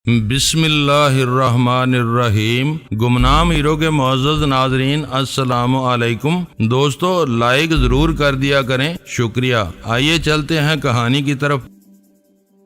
بسم اللہ الرحمن الرحیم۔ گمنام ہیرو کے معزز ناظرین السلام علیکم۔ دوستو لائک ضرور کر دیا کریں، شکریہ۔ آئیے چلتے ہیں کہانی کی طرف۔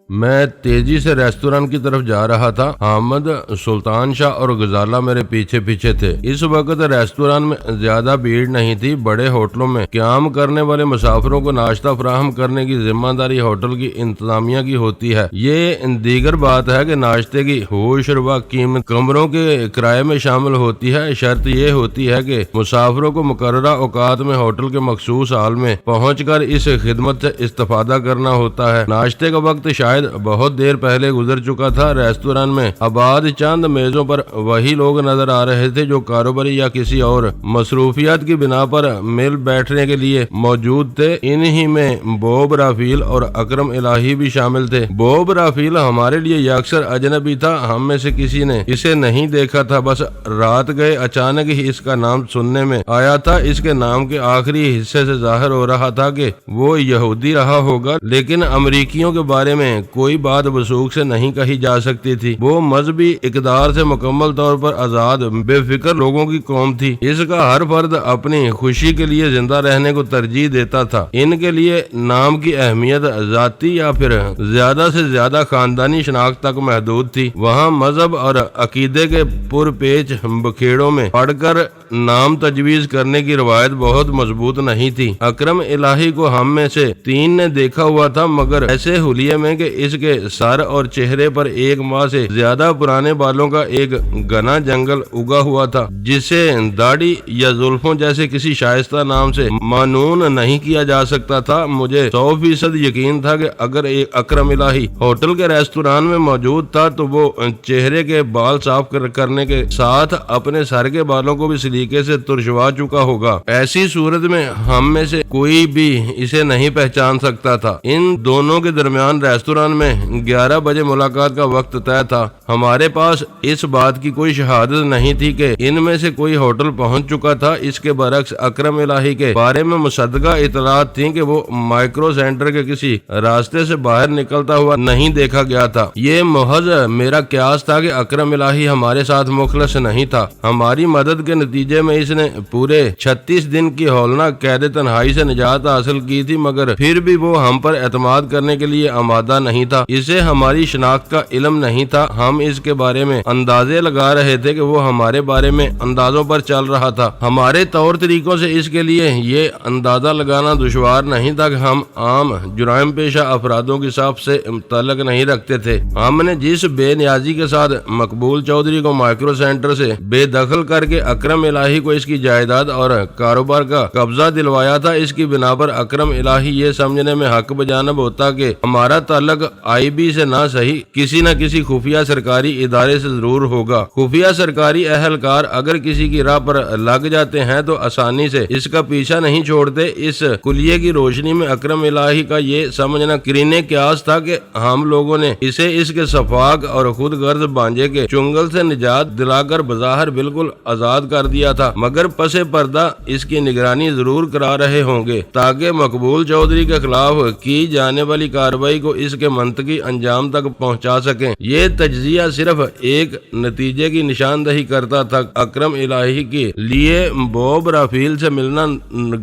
میں تیزی سے ریستوران کی طرف جا رہا تھا۔ حامد، سلطان شاہ اور غزالہ میرے پیچھے پیچھے تھے۔ اس وقت ریستوران میں زیادہ بھیڑ نہیں تھی۔ بڑے ہوٹلوں میں قیام کرنے والے مسافروں کو ناشتہ فراہم کرنے کی ذمہ داری ہوٹل کی انتظامیہ کی ہوتی ہے۔ یہ دیگر بات ہے کہ ناشتے کی ہوش روا قیمت کمروں کے کرائے میں شامل ہوتی ہے۔ شرط یہ ہوتی ہے کہ مسافروں کو مقررہ اوقات میں ہوٹل کے مخصوص ہال میں پہنچ کر اس خدمت سے استفادہ کرنا ہوتا ہے۔ ناشتے کا وقت شاید بہت دیر پہلے گزر چکا تھا۔ ریستوران میں آباد چند میزوں پر وہی لوگ نظر آ رہے تھے جو کاروباری یا کسی اور مصروفیات کی بنا پر مل بیٹھنے کے لیے موجود تھے۔ انہی میں بوب رافیل اور اکرم الہی بھی شامل تھے۔ بوب رافیل ہمارے لیے یکسر اجنبی تھا۔ ہم میں سے کسی نے اسے نہیں دیکھا تھا، بس رات گئے اچانک ہی اس کا نام سننے میں آیا تھا۔ اس کے نام کے آخری حصے سے ظاہر ہو رہا تھا کہ وہ یہودی رہا ہوگا، لیکن امریکیوں کے بارے میں کوئی بات وثوق سے نہیں کہی جا سکتی تھی۔ وہ مذہبی اقدار سے مکمل طور پر آزاد بے فکر لوگوں کی قوم تھی۔ اس کا ہر فرد اپنی خوشی کے لیے زندہ رہنے کو ترجیح دیتا تھا۔ ان کے لیے نام کی اہمیت ذاتی یا پھر زیادہ سے زیادہ خاندانی شناخت تک محدود تھی۔ وہاں مذہب اور عقیدے کے پرپیچ بکھیڑوں میں پڑھ کر نام تجویز کرنے کی روایت بہت مضبوط نہیں تھی۔ اکرم الہی کو ہم میں سے 3 نے دیکھا ہوا تھا، مگر ایسے حلیے میں کہ اس کے سر اور چہرے پر 1 ماہ سے زیادہ پرانے بالوں کا ایک گھنا جنگل اگا ہوا تھا، جسے داڑھی یا زلفوں جیسے کسی شائستہ نام سے مانون نہیں کیا جا سکتا تھا۔ مجھے 100% یقین تھا کہ اگر اکرم الہی ہوٹل کے ریستوران میں موجود تھا تو وہ چہرے کے بال صاف کرنے کے ساتھ اپنے سر کے بالوں کو بھی سلیقے سے ترشوا چکا ہوگا۔ ایسی صورت میں ہم میں سے کوئی بھی اسے نہیں پہچان سکتا تھا۔ ان دونوں کے درمیان ریستوران میں 11 بجے ملاقات کا وقت طے تھا۔ ہمارے پاس اس بات کی کوئی شہادت نہیں تھی کہ ان میں سے کوئی ہوٹل پہنچ چکا تھا۔ اس کے برعکس اکرم الہی کے بارے میں مصدقہ اطلاعات تھیں کہ وہ مائکرو سینٹر کے کسی راستے سے باہر نکلتا ہوا نہیں دیکھا گیا تھا۔ یہ محض میرا قیاس تھا کہ اکرم الہی ہمارے ساتھ مخلص نہیں تھا۔ ہماری مدد کے نتیجے میں اس نے پورے 36 دن کی ہولناک قید تنہائی سے نجات حاصل کی تھی، مگر پھر بھی وہ ہم پر اعتماد کرنے کے لیے آمادہ نہیں تھا۔ اسے ہماری شناخت کا علم نہیں تھا۔ ہم اس کے بارے میں اندازے لگا رہے تھے کہ وہ ہمارے بارے میں اندازوں پر چل رہا تھا۔ ہمارے طور طریقوں سے اس کے لیے یہ اندازہ لگانا دشوار نہیں تھا کہ ہم عام جرائم پیشہ افرادوں کی صف سے تعلق نہیں رکھتے تھے۔ ہم نے جس بے نیازی کے ساتھ مقبول چودھری کو مائکرو سینٹر سے بے دخل کر کے اکرم الہی کو اس کی جائیداد اور کاروبار کا قبضہ دلوایا تھا، اس کی بنا پر اکرم الہی یہ سمجھنے میں حق بجانب ہوتا کہ ہمارا تعلق آئی بی سے نہ صحیح کسی نہ کسی خفیہ سرکاری ادارے سے ضرور ہوگا۔ خفیہ سرکاری اہلکار اگر کسی کی راہ پر لگ جاتے ہیں تو آسانی سے اس کا پیچھا نہیں چھوڑتے۔ اس کلیے کی روشنی میں اکرم الہی کا یہ سمجھنا قرین قیاس تھا کہ ہم لوگوں نے اسے اس کے سفاق اور خود غرض بانجے کے چنگل سے نجات دلا کر بظاہر بالکل آزاد کر دیا تھا، مگر پس پردہ اس کی نگرانی ضرور کرا رہے ہوں گے تاکہ مقبول چودھری کے خلاف کی جانے والی کارروائی کو اس کے منطقی انجام تک پہنچا سکیں۔ یہ تجزیہ صرف ایک نتیجے کی نشاندہی کرتا تھا۔ اکرم الہی کے لیے بوب رافیل سے ملنا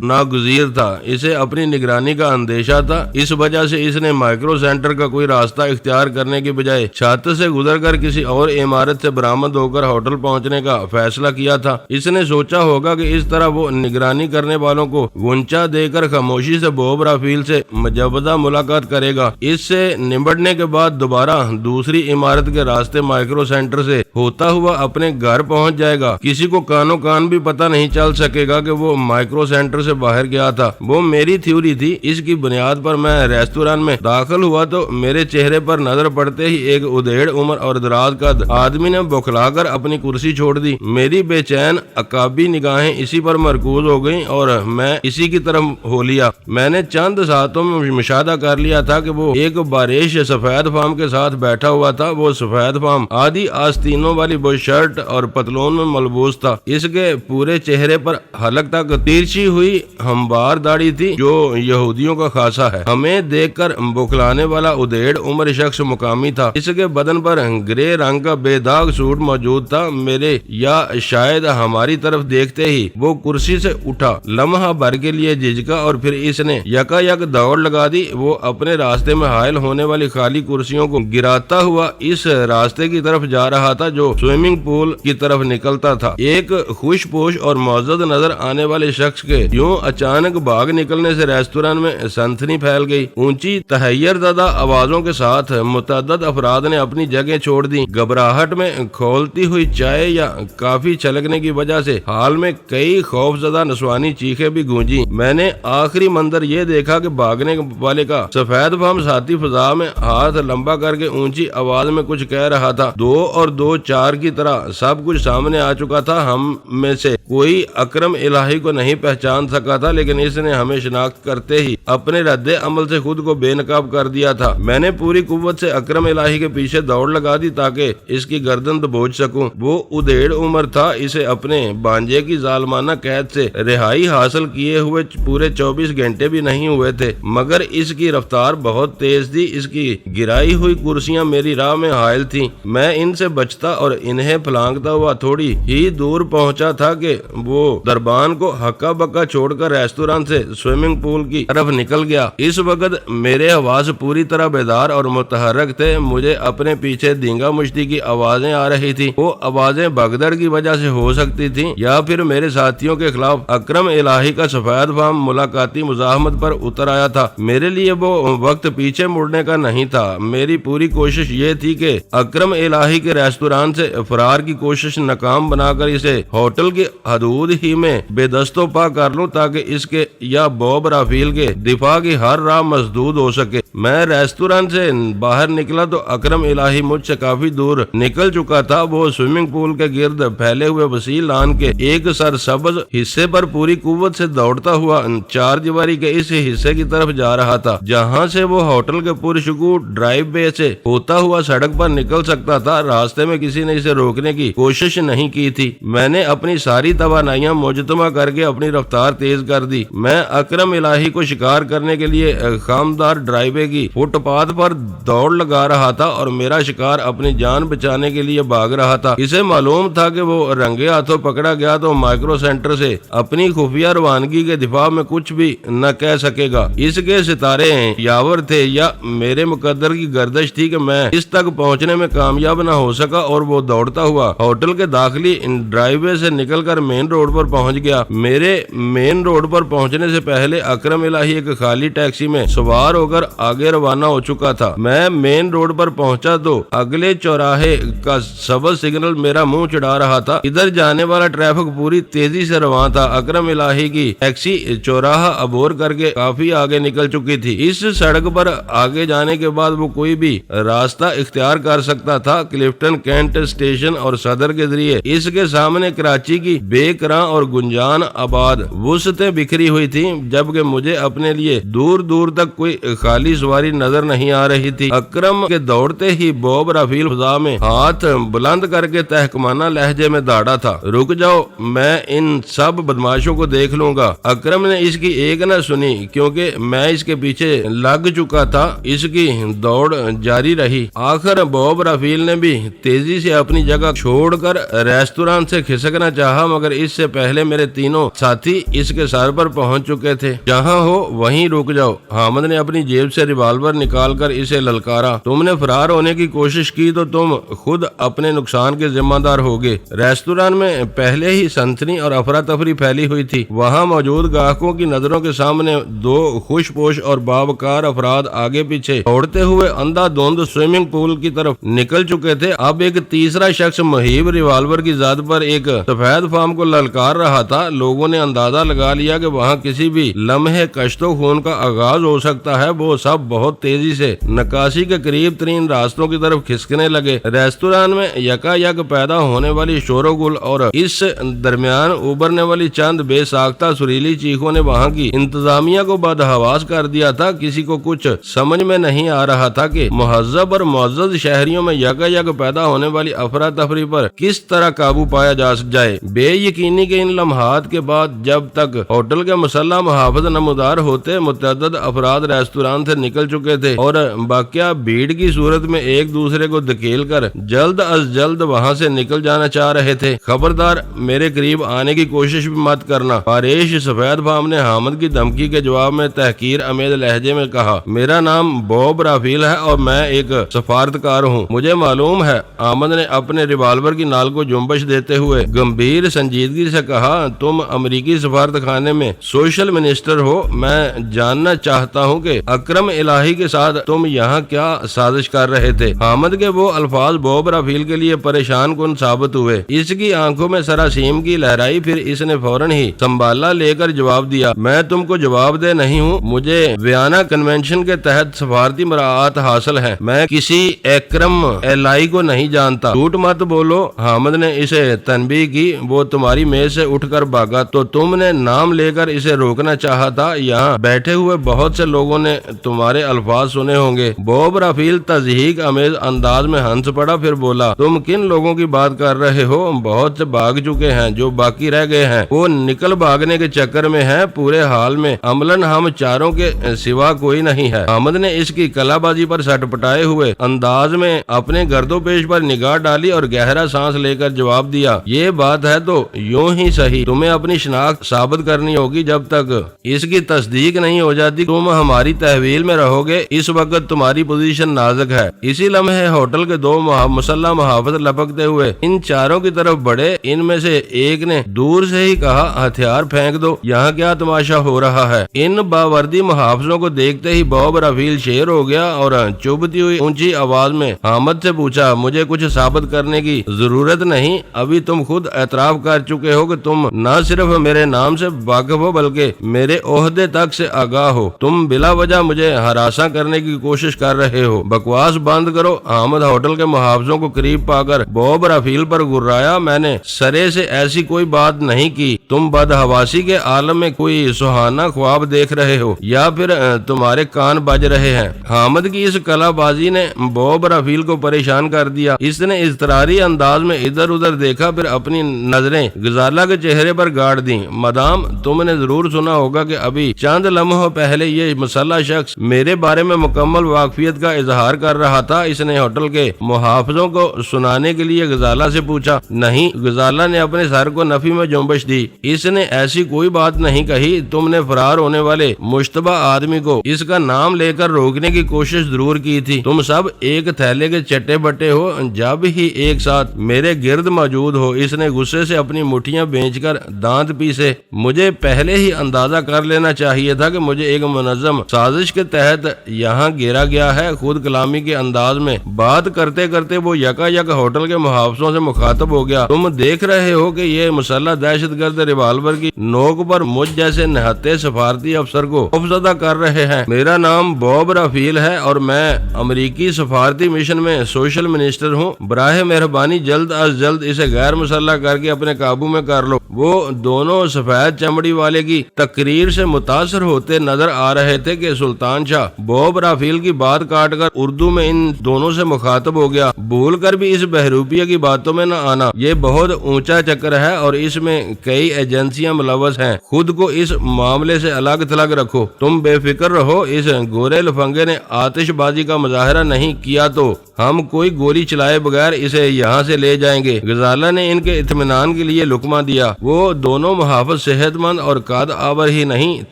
ناگزیر تھا۔ اسے اپنی نگرانی کا اندیشہ تھا، اس وجہ سے اس نے مائکرو سینٹر کا کوئی راستہ اختیار کرنے کی بجائے چھت سے گزر کر کسی اور عمارت سے برآمد ہو کر ہوٹل پہنچنے کا فیصلہ کیا تھا۔ اس نے سوچا ہوگا کہ اس طرح وہ نگرانی کرنے والوں کو غنچہ دے کر خاموشی سے بوب رافیل سے مجوزہ ملاقات کرے گا۔ اس سے نمٹنے کے بعد دوبارہ دوسری عمارت کے راستے مائکرو سینٹر سے ہوتا ہوا اپنے گھر پہنچ جائے گا۔ کسی کو کانوں کان بھی پتہ نہیں چل سکے گا کہ وہ مائکرو سینٹر سے باہر گیا تھا۔ وہ میری تھیوری تھی۔ اس کی بنیاد پر میں ریستوران میں داخل ہوا تو میرے چہرے پر نظر پڑتے ہی ایک ادھیڑ عمر اور دراز قد آدمی نے بوکھلا کر اپنی کرسی چھوڑ دی۔ میری بے چین عقابی نگاہیں اسی پر مرکوز ہو گئیں اور میں اسی کی طرف ہو لیا۔ میں نے چند ساعتوں میں مشاہدہ کر لیا تھا کہ وہ ایک نریش سفید فام کے ساتھ بیٹھا ہوا تھا۔ وہ سفید فام آدھی آستینوں والی وہ شرٹ اور پتلون میں ملبوس تھا۔ اس کے پورے چہرے پر حلق تک تیرچی ہوئی ہموار داڑھی تھی جو یہودیوں کا خاصہ ہے۔ ہمیں دیکھ کر بکھلانے والا ادھیڑ عمر شخص مقامی تھا۔ اس کے بدن پر گرے رنگ کا بے داغ سوٹ موجود تھا۔ میرے یا شاید ہماری طرف دیکھتے ہی وہ کرسی سے اٹھا، لمحہ بھر کے لیے جھجکا اور پھر اس نے یکا یک دوڑ لگا دی۔ وہ اپنے راستے میں حائل ہونے والی خالی کرسیوں کو گراتا ہوا اس راستے کی طرف جا رہا تھا جو سوئمنگ پول کی طرف نکلتا تھا۔ ایک خوش پوش اور معزز نظر آنے والے شخص کے یوں اچانک بھاگ نکلنے سے ریستوران میں سنسنی پھیل گئی۔ اونچی تحیر زدہ آوازوں کے ساتھ متعدد افراد نے اپنی جگہ چھوڑ دی۔ گھبراہٹ میں کھولتی ہوئی چائے یا کافی چھلکنے کی وجہ سے حال میں کئی خوف زدہ نسوانی چیخیں بھی گونجی۔ میں نے آخری منظر یہ دیکھا کہ بھاگنے والے کا سفید فام ساتھی فضا میں ہاتھ لمبا کر کے اونچی آواز میں کچھ کہہ رہا تھا۔ 2 اور 2 4 کی طرح سب کچھ سامنے آ چکا تھا۔ ہم میں سے کوئی اکرم الہی کو نہیں پہچان سکا تھا، لیکن اس نے ہمیں شناخت کرتے ہی اپنے رد عمل سے خود کو بے نقاب کر دیا تھا۔ میں نے پوری قوت سے اکرم الہی کے پیچھے دوڑ لگا دی تاکہ اس کی گردن دبوچ سکوں۔ وہ ادھیڑ عمر تھا۔ اسے اپنے بانجے کی ظالمانہ قید سے رہائی حاصل کیے ہوئے پورے 24 گھنٹے بھی نہیں ہوئے تھے، مگر اس کی رفتار بہت تیز تھی۔ اس کی گرائی ہوئی کرسیاں میری راہ میں حائل تھیں۔ میں ان سے بچتا اور انہیں پھلانگتا ہوا تھوڑی ہی دور پہنچا تھا کہ وہ دربان کو ہکا بکا چھوڑ کر ریستوران سے سوئمنگ پول کی طرف نکل گیا۔ اس وقت میرے حواس پوری طرح بیدار اور متحرک تھے۔ مجھے اپنے پیچھے دینگا مشتی کی آوازیں آ رہی تھی۔ وہ آوازیں بھگدڑ کی وجہ سے ہو سکتی تھیں یا پھر میرے ساتھیوں کے خلاف اکرم الہی کا سفید فام ملاقاتی مزاحمت پر اتر آیا تھا۔ میرے لیے وہ وقت پیچھے مڑنے کا نہیں تھا۔ میری پوری کوشش یہ تھی کہ اکرم الہی کے ریستوران سے فرار کی کوشش ناکام بنا کر اسے ہوٹل کی حدود ہی میں بے دست و پا کر لوں تاکہ اس کے یا بوب رافیل کے دفاع کی ہر راہ مسدود ہو سکے۔ میں ریستوران سے باہر نکلا تو اکرم الہی مجھ سے کافی دور نکل چکا تھا۔ وہ سوئمنگ پول کے گرد پھیلے ہوئے وسیع لان کے ایک سرسبز حصے پر پوری قوت سے دوڑتا ہوا 4 دیواری کے اس حصے کی طرف جا رہا تھا جہاں سے وہ ہوٹل کے پرشکوہ ڈرائیو وے سے ہوتا ہوا سڑک پر نکل سکتا تھا۔ راستے میں کسی نے اسے روکنے کی کوشش نہیں کی تھی۔ میں نے اپنی ساری توانائیاں مجتمع کر کے اپنی رفتار تیز کر دی۔ میں اکرم الہی کو شکار کرنے کے لیے خامدار ڈرائیو وے کی فٹ پاتھ پر دوڑ لگا رہا تھا اور میرا شکار اپنی جان بچانے کے لیے بھاگ رہا تھا۔ اسے معلوم تھا کہ وہ رنگے ہاتھوں پکڑا گیا تو مائکرو سینٹر سے اپنی خفیہ روانگی کے دفاع میں کچھ بھی نہ کہہ سکے گا۔ اس کے ستارے یاور تھے یا میرے مقدر کی گردش تھی کہ میں اس تک پہنچنے میں کامیاب نہ ہو سکا اور وہ دوڑتا ہوا ہوٹل کے داخلی ڈرائیو وے سے نکل کر مین روڈ پر پہنچ گیا۔ میرے مین روڈ پر پہنچنے سے پہلے اکرم الہی ایک خالی ٹیکسی میں سوار ہو کر آگے روانہ ہو چکا تھا۔ میں مین روڈ پر پہنچا تو اگلے چوراہے کا سبز سگنل میرا منہ چڑھا رہا تھا۔ ادھر جانے والا ٹریفک پوری تیزی سے رواں تھا۔ اکرم الہی کی ٹیکسی چوراہا عبور کر کے کافی آگے نکل چکی تھی۔ اس سڑک پر آگے جانے کے بعد وہ کوئی بھی راستہ اختیار کر سکتا تھا۔ کلفٹن کینٹ اسٹیشن اور صدر کے ذریعے اس کے سامنے کراچی کی بے کراں اور گنجان آباد وسعتیں بکھری ہوئی تھیں، جبکہ مجھے اپنے لیے دور دور تک کوئی خالی سواری نظر نہیں آ رہی تھی۔ اکرم کے دوڑتے ہی بوب رافیل فضا میں ہاتھ بلند کر کے تحکمانہ لہجے میں داڑا تھا، رک جاؤ، میں ان سب بدماشوں کو دیکھ لوں گا۔ اکرم نے اس کی ایک نہ سنی کیونکہ میں اس کے پیچھے لگ چکا تھا۔ اس کی دوڑ جاری رہی۔ آخر بوب رافیل نے بھی تیزی سے اپنی جگہ چھوڑ کر ریستوران سے کھسکنا چاہا، مگر اس سے پہلے میرے تینوں ساتھی اس کے سر پر پہنچ چکے تھے۔ جہاں ہو وہیں رک جاؤ۔ حامد نے اپنی جیب سے ریوالور نکال کر اسے للکارا۔ تم نے فرار ہونے کی کوشش کی تو تم خود اپنے نقصان کے ذمہ دار ہوگے۔ ریستوران میں پہلے ہی سنسنی اور افراتفری پھیلی ہوئی تھی۔ وہاں موجود گاہکوں کی نظروں کے سامنے 2 خوش پوش اور باوقار افراد آگے پیچھے دوڑتے ہوئے اندھا دھند سوئمنگ پول کی طرف نکل چکے تھے۔ اب ایک تیسرا شخص مہیب ریوالور کی زد پر ایک سفید فام انتظام کو للکار رہا تھا، لوگوں نے اندازہ لگا لیا کہ وہاں کسی بھی لمحے کشت و خون کا آغاز ہو سکتا ہے۔ وہ سب بہت تیزی سے نکاسی کے قریب ترین راستوں کی طرف کھسکنے لگے۔ ریستوران میں یکا یک پیدا ہونے والی شور و گل اور اس درمیان ابھرنے والی چند بے ساختہ سریلی چیخوں نے وہاں کی انتظامیہ کو بدحواس کر دیا تھا۔ کسی کو کچھ سمجھ میں نہیں آ رہا تھا کہ مہذب اور معزز شہریوں میں یکا یک پیدا ہونے والی افراتفری پر کس طرح قابو پایا جائے۔ بے یقینی کے ان لمحات کے بعد جب تک ہوٹل کے مسلح محافظ نمودار ہوتے، متعدد افراد ریستوران سے نکل چکے تھے اور باقیہ بھیڑ کی صورت میں ایک دوسرے کو دھکیل کر جلد از جلد وہاں سے نکل جانا چاہ رہے تھے۔ خبردار، میرے قریب آنے کی کوشش بھی مت کرنا، پاریش سفید فام نے حامد کی دھمکی کے جواب میں تحقیر امیز لہجے میں کہا۔ میرا نام بوب رافیل ہے اور میں ایک سفارتکار ہوں۔ مجھے معلوم ہے، حامد نے اپنے ریوالور کی نال کو جنبش دیتے ہوئے گمبھیر سنجیدگی سے کہا۔ تم امریکی سفارتخانے میں سوشل منسٹر ہو۔ میں جاننا چاہتا ہوں کہ اکرم الہی کے ساتھ تم یہاں کیا سازش کر رہے تھے؟ حامد کے وہ الفاظ بوب رافیل کے لیے پریشان کن ثابت ہوئے۔ اس کی آنکھوں میں سراسیم کی لہرائی، پھر اس نے فوراً ہی سنبھالا لے کر جواب دیا۔ میں تم کو جواب دہ نہیں ہوں، مجھے ویانا کنونشن کے تحت سفارتی مراعات حاصل ہیں۔ میں کسی اکرم الہی کو نہیں جانتا۔ جھوٹ مت بولو، حامد نے اسے تنبیہ کی۔ وہ تمہاری میز سے اٹھ کر بھاگا تو تم نے نام لے کر اسے روکنا چاہا تھا۔ یہاں بیٹھے ہوئے بہت سے لوگوں نے تمہارے الفاظ سنے ہوں گے۔ بوب رافیل تضحیک امیز انداز میں ہنس پڑا، پھر بولا، تم کن لوگوں کی بات کر رہے ہو؟ بہت سے بھاگ چکے ہیں، جو باقی رہ گئے ہیں وہ نکل بھاگنے کے چکر میں ہیں۔ پورے حال میں عملاً ہم چاروں کے سوا کوئی نہیں ہے۔ حامد نے اس کی کلا بازی پر سٹ پٹائے ہوئے انداز میں اپنے گرد و پیش پر نگاہ ڈالی اور گہرا سانس لے کر جواب دیا، یہ بات ہے تو یوں ہی صحیح، تمہیں اپنی شناخت ثابت کرنی ہوگی۔ جب تک اس کی تصدیق نہیں ہو جاتی تم ہماری تحویل میں رہو گے۔ اس وقت تمہاری پوزیشن نازک ہے۔ اسی لمحے ہوٹل کے دو مسلح محافظ لپکتے ہوئے ان چاروں کی طرف بڑھے۔ ان میں سے ایک نے دور سے ہی کہا، ہتھیار پھینک دو، یہاں کیا تماشا ہو رہا ہے؟ ان باوردی محافظوں کو دیکھتے ہی بوب رافیل شیر ہو گیا اور چبھتی ہوئی اونچی آواز میں حامد سے پوچھا، مجھے کچھ ثابت کرنے کی ضرورت نہیں، ابھی تم خود اعتراف کر چکے ہو کہ تم نہ صرف میرے نام سے واقف ہو بلکہ میرے عہدے تک سے آگاہ ہو۔ تم بلا وجہ مجھے ہراساں کرنے کی کوشش کر رہے ہو۔ بکواس بند کرو۔ حامد ہوٹل کے محافظوں کو قریب پا کر بوب رافیل پر گرایا، میں نے سرے سے ایسی کوئی بات نہیں کی۔ تم بدحواسی کے عالم میں کوئی سہانا خواب دیکھ رہے ہو یا پھر تمہارے کان بج رہے ہیں؟ حامد کی اس کلا بازی نے بوب رافیل کو پریشان کر دیا۔ اس نے اضطراری انداز میں ادھر ادھر دیکھا، پھر اپنی نظریں غزالہ کے چہرے پر گاڑ دیں۔ مدام، تم نے ضرور سنا ہوگا کہ ابھی چند لمحوں پہلے یہ مسلح شخص میرے بارے میں مکمل واقفیت کا اظہار کر رہا تھا۔ اس نے ہوٹل کے محافظوں کو سنانے کے لیے غزالہ سے پوچھا۔ نہیں، غزالہ نے اپنے سر کو نفی میں جنبش دی۔ اس نے ایسی کوئی بات نہیں کہی۔ تم نے فرار ہونے والے مشتبہ آدمی کو اس کا نام لے کر روکنے کی کوشش ضرور کی تھی۔ تم سب ایک تھیلے کے چٹے بٹے ہو، جب ہی ایک ساتھ میرے گرد موجود ہو۔ اس نے غصے سے اپنی مٹھیاں بھینچ کر دانت پیسے۔ مجھے پہلے ہی اندازہ کر لینا چاہیے تھا کہ مجھے ایک منظم سازش کے تحت یہاں گھیرا گیا ہے۔ خود کلامی کے انداز میں بات کرتے کرتے وہ یکا یک ہوٹل کے محافظوں سے مخاطب ہو گیا۔ تم دیکھ رہے ہو کہ یہ مسلح دہشت گرد ریوالور کی نوک پر مجھ جیسے نہتے سفارتی افسر کو خوفزدہ کر رہے ہیں۔ میرا نام بوب رافیل ہے اور میں امریکی سفارتی مشن میں سوشل منسٹر ہوں۔ براہ مہربانی جلد از جلد اسے غیر مسلح کر کے اپنے قابو میں کر لو۔ وہ دونوں سفید چمڑی والے کی تقریر سے متاثر ہوتے نظر آ رہے تھے کہ سلطان شاہ بوب رافیل کی بات کاٹ کر اردو میں ان دونوں سے مخاطب ہو گیا، بھول کر بھی اس بہروپیہ کی باتوں میں نہ آنا۔ یہ بہت اونچا چکر ہے اور اس میں کئی ایجنسیاں ملوث ہیں۔ خود کو اس معاملے سے الگ تھلگ رکھو۔ تم بے فکر رہو۔ اس گورے لفنگے نے آتش بازی کا مظاہرہ نہیں کیا تو ہم کوئی گولی چلائے بغیر اسے یہاں سے لے جائیں گے۔ غزالہ نے ان کے اطمینان کے لیے لقمہ دیا۔ وہ دونوں محافظ صحت مند اور قد آور ہی نہیں،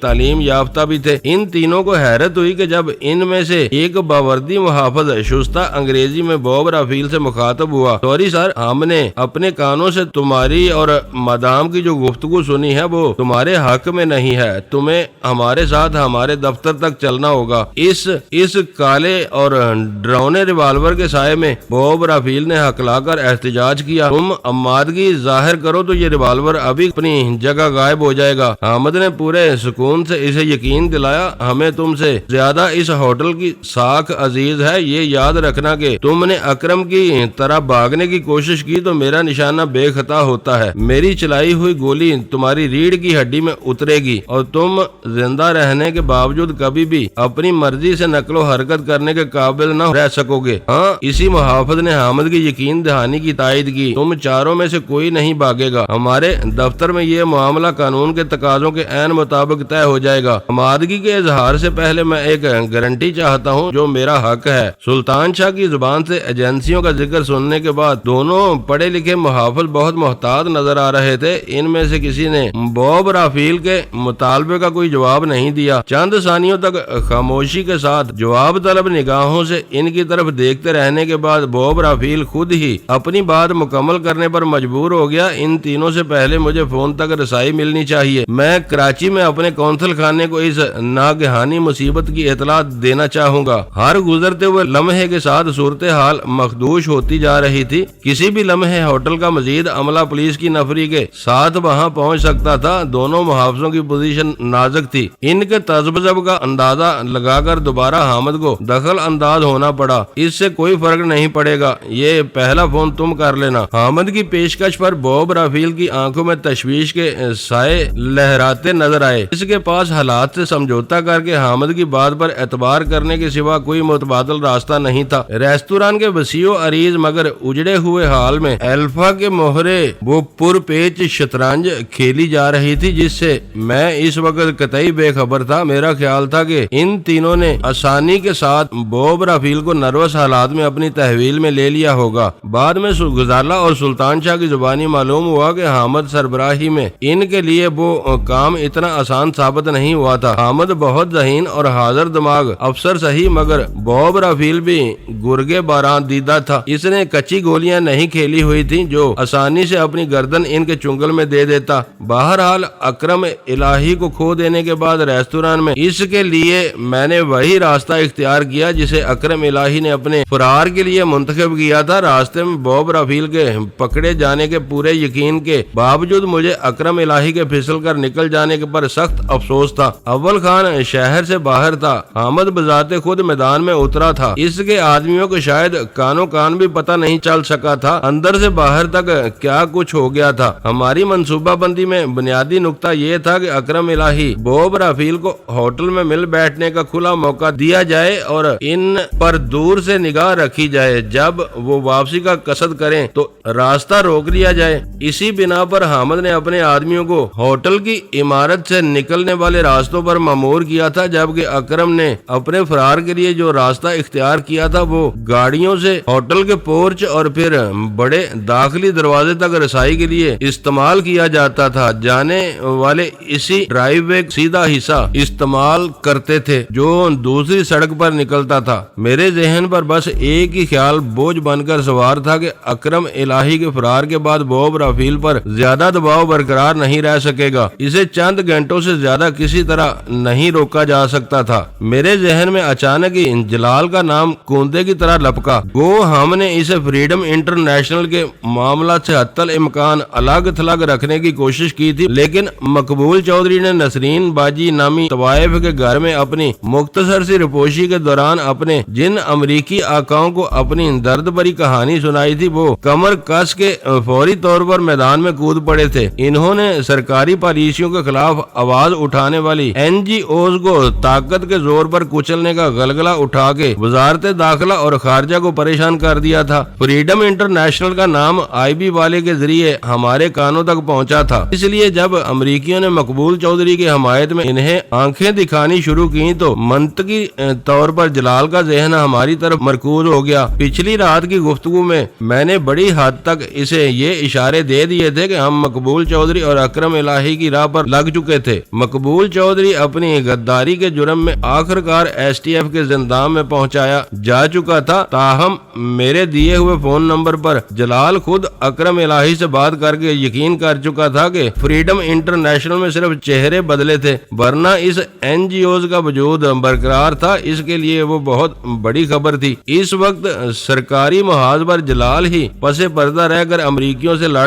تعلیم یافتہ بھی تھے۔ ان تینوں کو حیرت ہوئی کہ جب ان میں سے ایک باوردی محافظ شستہ انگریزی میں بوب رافیل سے مخاطب ہوا، سوری سر، ہم نے اپنے کانوں سے تمہاری اور مدام کی جو گفتگو سنی ہے وہ تمہارے حق میں نہیں ہے۔ تمہیں ہمارے ساتھ ہمارے دفتر تک چلنا ہوگا۔ اس کالے اور ڈرونے ریوالور کے سائے میں بوب رافیل نے ہکلا کر احتجاج کیا۔ تم امادگی ظاہر کرو تو یہ ریوالور ابھی اپنی جگہ غائب ہو جائے گا۔ حامد نے پورے سکون سے اسے یقین دلایا، ہمیں تم سے زیادہ اس ہوٹل کی ساکھ عزیز ہے، یہ یاد رکھنا کہ تم نے اکرم کی طرح بھاگنے کی کوشش کی تو میرا نشانہ بے خطا ہوتا ہے، میری چلائی ہوئی گولی تمہاری ریڑھ کی ہڈی میں اترے گی اور تم زندہ رہنے کے باوجود کبھی بھی اپنی مرضی سے نقل و حرکت کرنے کے قابل نہ رہ سکو گے۔ ہاں، اسی محافظ نے حامد کی یقین دہانی کی تائید کی، تم چاروں میں سے کوئی نہیں بھاگے گا، ہمارے دفتر میں یہ معاملہ قانون کے تقاضوں کے عین مطابق طے ہو جائے گا۔ حمادگی کے اظہار سے پہلے میں ایک گارنٹی چاہتا ہوں جو میرا حق ہے۔ سلطان شاہ کی زبان سے ایجنسیوں کا ذکر سننے کے بعد دونوں پڑھے لکھے محافظ بہت محتاط نظر آ رہے تھے۔ ان میں سے کسی نے بوب رافیل کے مطالبے کا کوئی جواب نہیں دیا۔ چند ثانیوں تک خاموشی کے ساتھ جواب طلب نگاہوں سے ان کی طرف دیکھتے رہنے کے بعد بوب رافیل خود ہی اپنی بات مکمل کرنے پر مجبور ہو گیا، ان تینوں سے پہلے مجھے فون تک رسائی ملنی چاہیے، میں کراچی میں اپنے قونصل خانے کو اس ناگہانی مصیبت کی اطلاع دینا چاہوں گا۔ ہر گزرتے ہوئے لمحے کے ساتھ صورتحال مخدوش ہوتی جا رہی تھی، کسی بھی لمحے ہوٹل کا مزید عملہ پولیس کی نفری کے ساتھ وہاں پہنچ سکتا تھا۔ دونوں محافظوں کی پوزیشن نازک تھی، ان کے تذبذب کا اندازہ لگا کر دوبارہ حامد کو دخل انداز ہونا پڑا۔ اس سے کوئی فرق نہیں پڑے گا، یہ پہلا فون تم کر لینا۔ حامد کی پیشکش پر بوب رافیل کی آنکھوں میں تشویش کے سائے لہراتے نظر آئے۔ اس کے پاس حالات سے سمجھوتا کر کے حامد کی بات پر اعتبار کرنے کے سوا کوئی متبادل راستہ نہیں تھا۔ ریستوران کے وسیع و عریض مگر اجڑے ہوئے حال میں الفا کے مہرے وہ پر پیچ شطرنج کھیلی جا رہی تھی جس سے میں اس وقت قطعی بے خبر تھا۔ میرا خیال تھا کہ ان تینوں نے آسانی کے ساتھ بوب رافیل کو نروس حالات میں اپنی تحویل میں لے لیا ہوگا۔ بعد میں غزالہ اور سلطان شاہ کی زبانی معلوم ہوا کہ حامد سربراہی میں ان کے لیے وہ کام اتنا آسان ثابت نہیں ہوا تھا۔ حامد بہت ذہین اور حاضر دماغ افسر صحیح مگر بوب رافیل بھی گرگے باران دیدہ تھا، اس نے کچی گولیاں نہیں کھیلی ہوئی تھیں جو آسانی سے اپنی گردن ان کے چنگل میں دے دیتا۔ بہرحال اکرم الہی کو کھو دینے کے بعد ریستوران میں اس کے لیے میں نے وہی راستہ اختیار کیا جسے اکرم الہی نے اپنے فرار کے لیے منتخب کیا تھا۔ راستے میں بوب رافیل کے پکڑے جانے کے پورے یقین کے باوجود مجھے اکرم الہی کے پھسل کر نکل جانے پر سخت افسوس تھا۔ اول خان شہر سے باہر تھا، حامد بذات خود میدان میں اترا تھا، اس کے آدمیوں کو شاید کانوں کان بھی پتہ نہیں چل سکا تھا اندر سے باہر تک کیا کچھ ہو گیا تھا۔ ہماری منصوبہ بندی میں بنیادی نقطہ یہ تھا کہ اکرم الہی بوب رافیل کو ہوٹل میں مل بیٹھنے کا کھلا موقع دیا جائے اور ان پر دور سے نگاہ رکھی جائے، جب وہ واپسی کا قصد کریں تو راستہ روک لیا جائے۔ اسی بنا پر حامد نے اپنے آدمیوں کو ہوٹل کی عمارت سے نکلنے والے راستوں پر مامور کیا تھا، جبکہ اکرم نے اپنے فرار کے لیے جو راستہ اختیار کیا تھا وہ گاڑیوں سے ہوٹل کے پورچ اور پھر بڑے داخلی دروازے تک رسائی کے لیے استعمال کیا جاتا تھا۔ جانے والے اسی ڈرائیو وے سیدھا حصہ استعمال کرتے تھے جو دوسری سڑک پر نکلتا تھا۔ میرے ذہن پر بس ایک ہی خیال بوجھ بن کر سوار تھا کہ اکرم الہی کے فرار کے بعد بوب رافیل پر زیادہ دباؤ برقرار نہیں رہ سکے گا، اسے چند گھنٹوں سے زیادہ کسی طرح نہیں روکا جا سکتا تھا۔ میرے ذہن میں اچانک ہی جلال کا نام کوندے کی طرح لپکا۔ گو ہم نے اسے فریڈم انٹرنیشنل کے معاملات سے حتی الامکان الگ تھلگ رکھنے کی کوشش کی تھی، لیکن مقبول چودھری نے نسرین باجی نامی طوائف کے گھر میں اپنی مختصر سی رپوشی کے دوران اپنے جن امریکی آقاؤں کو اپنی درد بھری کہانی سنائی تھی وہ کمر کس کے فوری طور پر میدان میں کود پڑے تھے۔ انہوں نے سرکاری پالیسیوں کے خلاف آواز اٹھانے والی NGOs کو طاقت کے زور پر کچلنے کا غلغلہ اٹھا کے وزارت داخلہ اور خارجہ کو پریشان کر دیا تھا۔ فریڈم انٹرنیشنل کا نام IB والے کے ذریعے ہمارے کانوں تک پہنچا تھا، اس لیے جب امریکیوں نے مقبول چودھری کی حمایت میں انہیں آنکھیں دکھانی شروع کی تو منطقی طور پر جلال کا ذہن ہماری طرف مرکوز ہو گیا۔ پچھلی رات کی گفتگو میں میں نے بڑی حد تک اسے یہ اشارے دے دیے تھے کہ ہم مقبول چودھری اور اکرم الہی کی راہ پر لگ چکے تھے۔ مقبول چودھری اپنی غداری کے جرم میں آخر کار STF کے زندان میں پہنچایا جا چکا تھا، تاہم میرے دیے ہوئے فون نمبر پر جلال خود اکرم الہی سے بات کر کے یقین کر چکا تھا کہ فریڈم انٹرنیشنل میں صرف چہرے بدلے تھے، ورنہ اس NGOs کا وجود برقرار تھا۔ اس کے لیے وہ بہت بڑی خبر تھی۔ اس وقت سرکاری محاذ پر جلال ہی پس پردہ رہ کر امریکیوں سے لڑ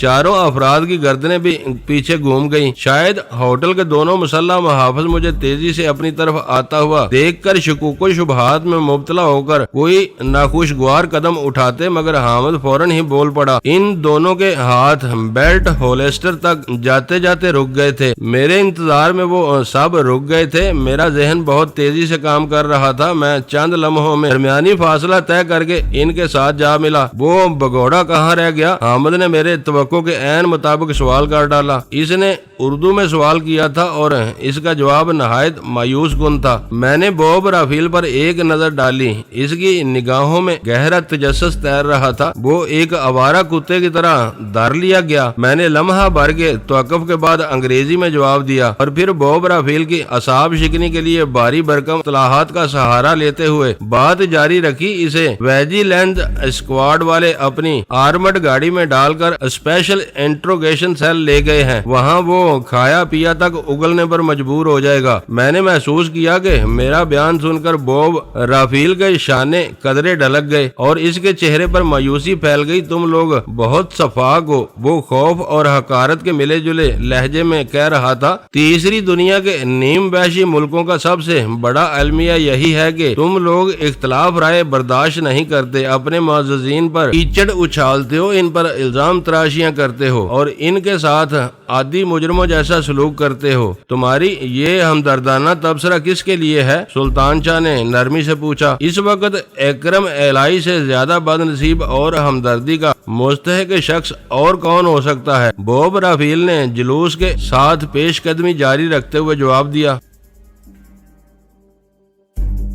چاروں افراد کی گردنیں بھی پیچھے گھوم گئیں۔ شاید ہوٹل کے دونوں مسلح محافظ مجھے تیزی سے اپنی طرف آتا ہوا دیکھ کر شکوک و شبہات میں مبتلا ہو کر کوئی ناخوشگوار قدم اٹھاتے، مگر حامد فوراً ہی بول پڑا۔ ان دونوں کے ہاتھ بیلٹ ہولسٹر تک جاتے جاتے رک گئے تھے۔ میرے انتظار میں وہ سب رک گئے تھے۔ میرا ذہن بہت تیزی سے کام کر رہا تھا۔ میں چند لمحوں میں درمیانی فاصلہ طے کر کے ان کے ساتھ جا ملا۔ وہ بگوڑا کہاں رہ گیا؟ حامد نے میرے توقع کے عین مطابق سوال کر ڈالا۔ اس نے اردو میں سوال کیا تھا اور اس کا جواب نہایت مایوس کن تھا۔ میں نے بوب رافیل پر ایک نظر ڈالی۔ اس کی نگاہوں میں گہرا تجسس تیر رہا تھا۔ وہ ایک آوارہ کتے کی طرح دھر لیا گیا۔ میں نے لمحہ بھر کے توقف کے بعد انگریزی میں جواب دیا اور پھر بوب رافیل کی اعصاب شکنی کے لیے بھاری بھرکم اطلاعات کا سہارا لیتے ہوئے بات جاری رکھی۔ اسے ویجیلینس اسکواڈ والے اپنی آرمڈ گاڑی میں ڈال کر اسپیشل انٹروگیشن سیل لے گئے ہیں۔ وہاں وہ کھایا پیا تک اگلنے پر مجبور ہو جائے گا۔ میں نے محسوس کیا کہ میرا بیان سن کر بوب رافیل کے شانے قدرے ڈھلک گئے اور اس کے چہرے پر مایوسی پھیل گئی۔ تم لوگ بہت شفاق ہو، وہ خوف اور حقارت کے ملے جلے لہجے میں کہہ رہا تھا۔ تیسری دنیا کے نیم وحشی ملکوں کا سب سے بڑا المیہ یہی ہے کہ تم لوگ اختلاف رائے برداشت نہیں کرتے، اپنے معززین پر کیچڑ اچھالتے ہو، ان پر الزام تراشیاں کرتے ہو اور ان کے ساتھ عادی مجرموں جیسا سلوک کرتے ہو۔ تمہاری یہ ہمدردانہ تبصرہ کس کے لیے ہے؟ سلطان شاہ نے نرمی سے پوچھا۔ اس وقت اکرم الہی سے زیادہ بد نصیب اور ہمدردی کا مستحق شخص اور کون ہو سکتا ہے؟ بوب رافیل نے جلوس کے ساتھ پیش قدمی جاری رکھتے ہوئے جواب دیا۔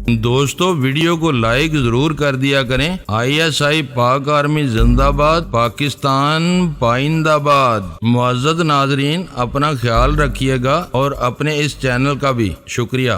دوستو ویڈیو کو لائک ضرور کر دیا کریں۔ ISI پاک آرمی زندہ باد، پاکستان پائندہ باد۔ معزز ناظرین، اپنا خیال رکھیے گا اور اپنے اس چینل کا بھی شکریہ۔